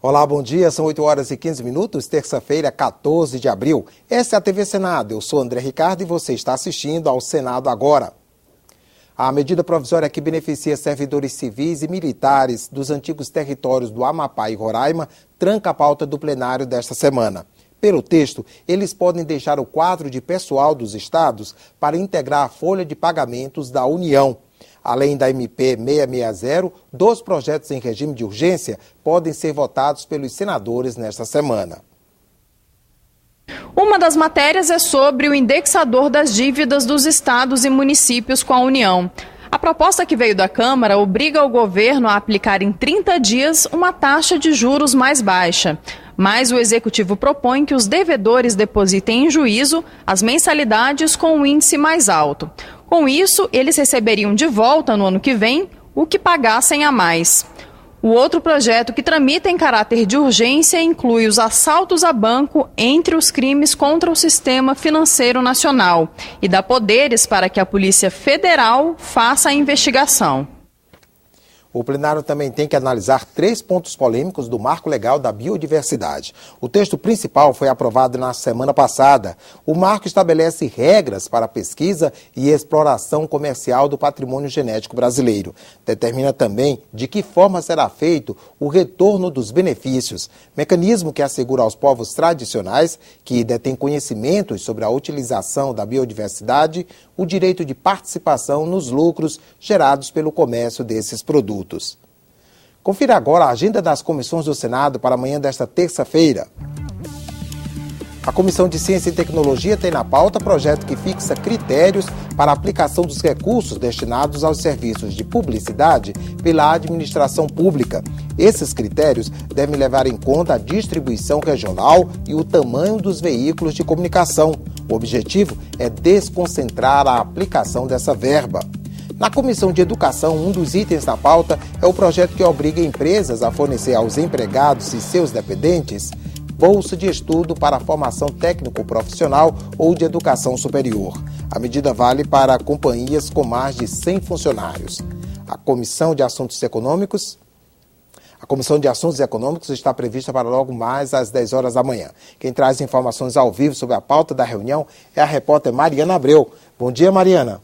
Olá, bom dia. São 8 horas e 15 minutos, terça-feira, 14 de abril. Essa é a TV Senado. Eu sou André Ricardo e você está assistindo ao Senado Agora. A medida provisória que beneficia servidores civis e militares dos antigos territórios do Amapá e Roraima tranca a pauta do plenário desta semana. Pelo texto, eles podem deixar o quadro de pessoal dos estados para integrar a folha de pagamentos da União. Além da MP 660, 2 projetos em regime de urgência podem ser votados pelos senadores nesta semana. Uma das matérias é sobre o indexador das dívidas dos estados e municípios com a União. A proposta que veio da Câmara obriga o governo a aplicar em 30 dias uma taxa de juros mais baixa. Mas o Executivo propõe que os devedores depositem em juízo as mensalidades com um índice mais alto. Com isso, eles receberiam de volta no ano que vem o que pagassem a mais. O outro projeto que tramita em caráter de urgência inclui os assaltos a banco entre os crimes contra o sistema financeiro nacional e dá poderes para que a Polícia Federal faça a investigação. O plenário também tem que analisar 3 pontos polêmicos do Marco Legal da Biodiversidade. O texto principal foi aprovado na semana passada. O marco estabelece regras para a pesquisa e exploração comercial do patrimônio genético brasileiro. Determina também de que forma será feito o retorno dos benefícios, mecanismo que assegura aos povos tradicionais que detêm conhecimentos sobre a utilização da biodiversidade o direito de participação nos lucros gerados pelo comércio desses produtos. Confira agora a agenda das comissões do Senado para amanhã desta terça-feira. A Comissão de Ciência e Tecnologia tem na pauta projeto que fixa critérios para a aplicação dos recursos destinados aos serviços de publicidade pela administração pública. Esses critérios devem levar em conta a distribuição regional e o tamanho dos veículos de comunicação. O objetivo é desconcentrar a aplicação dessa verba. Na Comissão de Educação, um dos itens da pauta é o projeto que obriga empresas a fornecer aos empregados e seus dependentes bolsa de estudo para a formação técnico-profissional ou de educação superior. A medida vale para companhias com mais de 100 funcionários. A Comissão de Assuntos Econômicos está prevista para logo mais às 10 horas da manhã. Quem traz informações ao vivo sobre a pauta da reunião é a repórter Mariana Abreu. Bom dia, Mariana.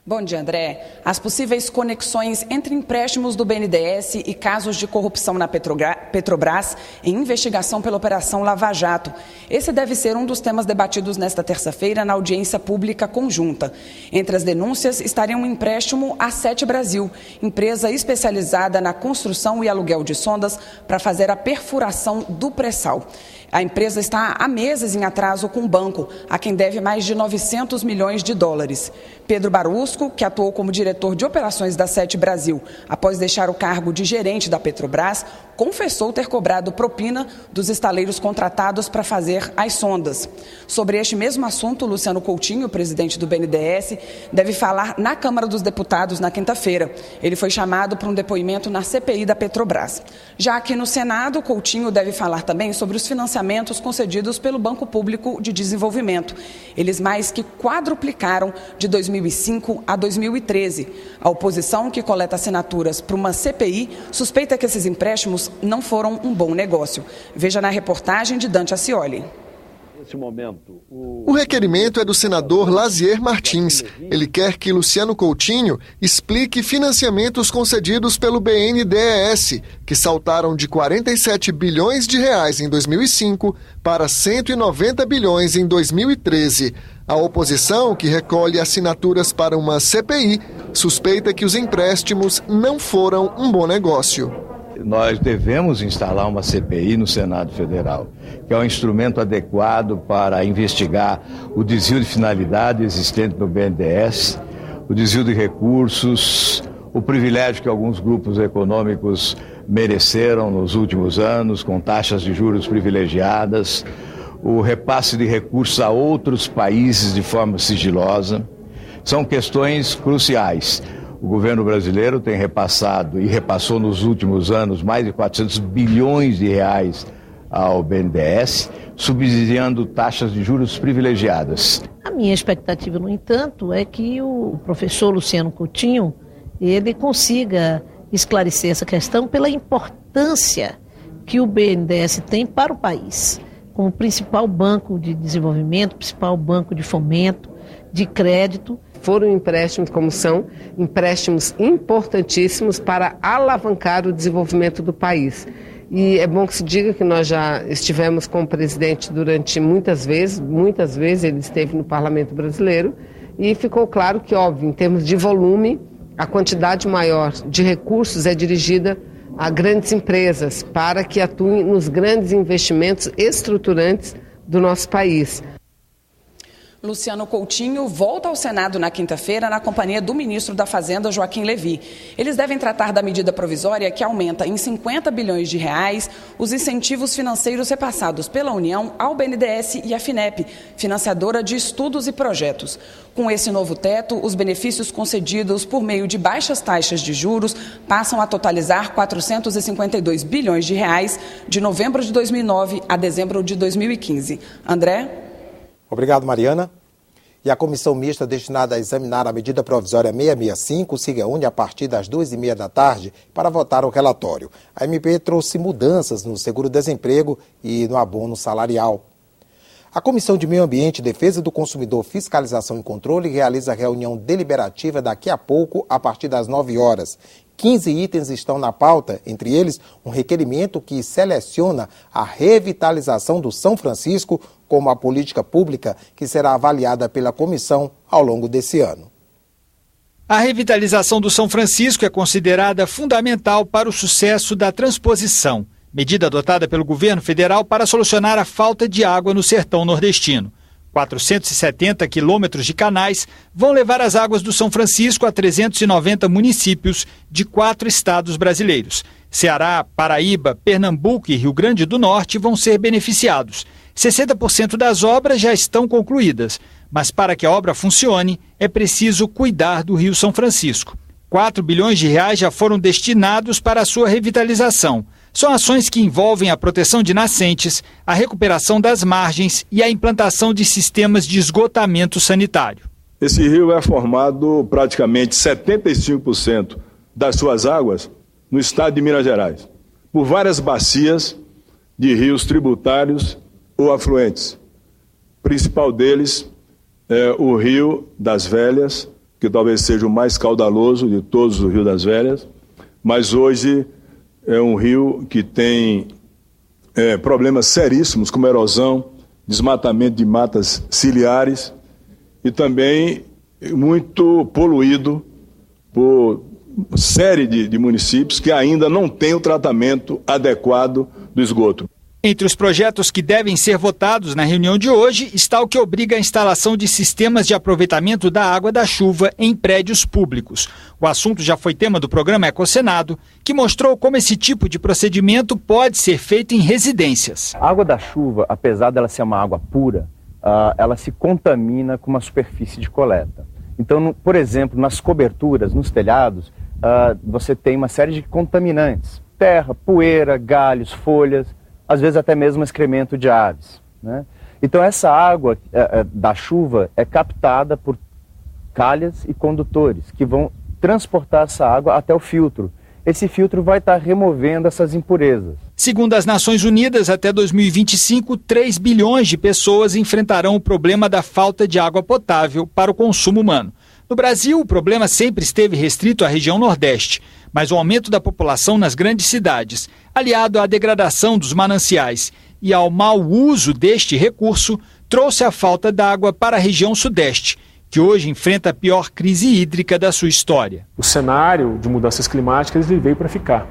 Bom dia, André. As possíveis conexões entre empréstimos do BNDES e casos de corrupção na Petrobras em investigação pela Operação Lava Jato. Esse deve ser um dos temas debatidos nesta terça-feira na audiência pública conjunta. Entre as denúncias estariam um empréstimo à Sete Brasil, empresa especializada na construção e aluguel de sondas para fazer a perfuração do pré-sal. A empresa está há meses em atraso com o banco, a quem deve mais de 900 milhões de dólares. Pedro Barusco, que atuou como diretor de operações da Sete Brasil, após deixar o cargo de gerente da Petrobras, confessou ter cobrado propina dos estaleiros contratados para fazer as sondas. Sobre este mesmo assunto, Luciano Coutinho, presidente do BNDES, deve falar na Câmara dos Deputados na quinta-feira. Ele foi chamado para um depoimento na CPI da Petrobras. Já aqui no Senado, Coutinho deve falar também sobre os financiamentos concedidos pelo Banco Público de Desenvolvimento. Eles mais que quadruplicaram de 2005 a 2013. A oposição, que coleta assinaturas para uma CPI, suspeita que esses empréstimos não foram um bom negócio. Veja na reportagem de Dante Ascioli. O requerimento é do senador Lazier Martins. Ele quer que Luciano Coutinho explique financiamentos concedidos pelo BNDES, que saltaram de 47 bilhões de reais em 2005 para 190 bilhões em 2013. A oposição, que recolhe assinaturas para uma CPI, suspeita que os empréstimos não foram um bom negócio. Nós devemos instalar uma CPI no Senado Federal, que é um instrumento adequado para investigar o desvio de finalidade existente no BNDES, o desvio de recursos, o privilégio que alguns grupos econômicos mereceram nos últimos anos, com taxas de juros privilegiadas, o repasse de recursos a outros países de forma sigilosa. São questões cruciais. O governo brasileiro tem repassado e repassou nos últimos anos mais de 400 bilhões de reais ao BNDES, subsidiando taxas de juros privilegiadas. A minha expectativa, no entanto, é que o professor Luciano Coutinho ele consiga esclarecer essa questão pela importância que o BNDES tem para o país, como principal banco de desenvolvimento, principal banco de fomento, de crédito. Foram empréstimos, como são empréstimos importantíssimos para alavancar o desenvolvimento do país. E é bom que se diga que nós já estivemos com o presidente durante muitas vezes ele esteve no Parlamento Brasileiro e ficou claro que, óbvio, em termos de volume, a quantidade maior de recursos é dirigida a grandes empresas para que atuem nos grandes investimentos estruturantes do nosso país. Luciano Coutinho volta ao Senado na quinta-feira na companhia do ministro da Fazenda, Joaquim Levy. Eles devem tratar da medida provisória que aumenta em 50 bilhões de reais os incentivos financeiros repassados pela União ao BNDES e à FINEP, financiadora de estudos e projetos. Com esse novo teto, os benefícios concedidos por meio de baixas taxas de juros passam a totalizar 452 bilhões de reais de novembro de 2009 a dezembro de 2015. André? Obrigado, Mariana. E a comissão mista destinada a examinar a medida provisória 665 se reúne a partir das 2h30 da tarde para votar o relatório. A MP trouxe mudanças no seguro-desemprego e no abono salarial. A Comissão de Meio Ambiente, Defesa do Consumidor, Fiscalização e Controle realiza reunião deliberativa daqui a pouco, a partir das 9 horas. 15 itens estão na pauta, entre eles um requerimento que seleciona a revitalização do São Francisco como a política pública que será avaliada pela comissão ao longo desse ano. A revitalização do São Francisco é considerada fundamental para o sucesso da transposição, medida adotada pelo governo federal para solucionar a falta de água no sertão nordestino. 470 quilômetros de canais vão levar as águas do São Francisco a 390 municípios de 4 estados brasileiros. Ceará, Paraíba, Pernambuco e Rio Grande do Norte vão ser beneficiados. 60% das obras já estão concluídas, mas para que a obra funcione, é preciso cuidar do Rio São Francisco. 4 bilhões de reais já foram destinados para a sua revitalização. São ações que envolvem a proteção de nascentes, a recuperação das margens e a implantação de sistemas de esgotamento sanitário. Esse rio é formado praticamente 75% das suas águas no estado de Minas Gerais, por várias bacias de rios tributários ou afluentes. O principal deles é o Rio das Velhas, que talvez seja o mais caudaloso de todos os rios das Velhas, mas hoje é um rio que tem problemas seríssimos como erosão, desmatamento de matas ciliares e também muito poluído por série de municípios que ainda não têm o tratamento adequado do esgoto. Entre os projetos que devem ser votados na reunião de hoje está o que obriga a instalação de sistemas de aproveitamento da água da chuva em prédios públicos. O assunto já foi tema do programa Ecosenado, que mostrou como esse tipo de procedimento pode ser feito em residências. A água da chuva, apesar dela ser uma água pura, ela se contamina com uma superfície de coleta. Então, por exemplo, nas coberturas, nos telhados, você tem uma série de contaminantes. Terra, poeira, galhos, folhas, às vezes até mesmo excremento de aves, né? Então essa água da chuva é captada por calhas e condutores que vão transportar essa água até o filtro. Esse filtro vai estar removendo essas impurezas. Segundo as Nações Unidas, até 2025, 3 bilhões de pessoas enfrentarão o problema da falta de água potável para o consumo humano. No Brasil, o problema sempre esteve restrito à região Nordeste, mas o aumento da população nas grandes cidades, aliado à degradação dos mananciais e ao mau uso deste recurso, trouxe a falta d'água para a região Sudeste, que hoje enfrenta a pior crise hídrica da sua história. O cenário de mudanças climáticas ele veio para ficar.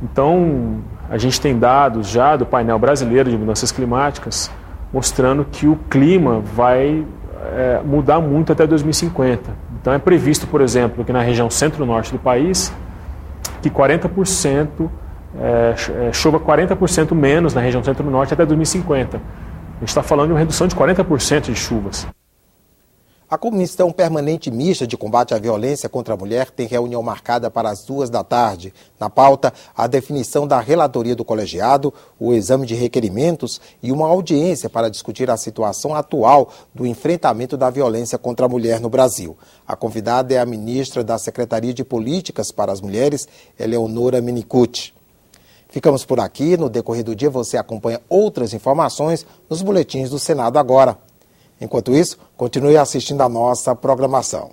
Então, a gente tem dados já do painel brasileiro de mudanças climáticas mostrando que o clima vai mudar muito até 2050. Então é previsto, por exemplo, que na região centro-norte do país, que 40% chova 40% menos na região centro-norte até 2050. A gente está falando de uma redução de 40% de chuvas. A Comissão Permanente Mista de Combate à Violência contra a Mulher tem reunião marcada para as 14h. Na pauta, a definição da relatoria do colegiado, o exame de requerimentos e uma audiência para discutir a situação atual do enfrentamento da violência contra a mulher no Brasil. A convidada é a ministra da Secretaria de Políticas para as Mulheres, Eleonora Minicucci. Ficamos por aqui. No decorrer do dia você acompanha outras informações nos boletins do Senado Agora. Enquanto isso, continue assistindo a nossa programação.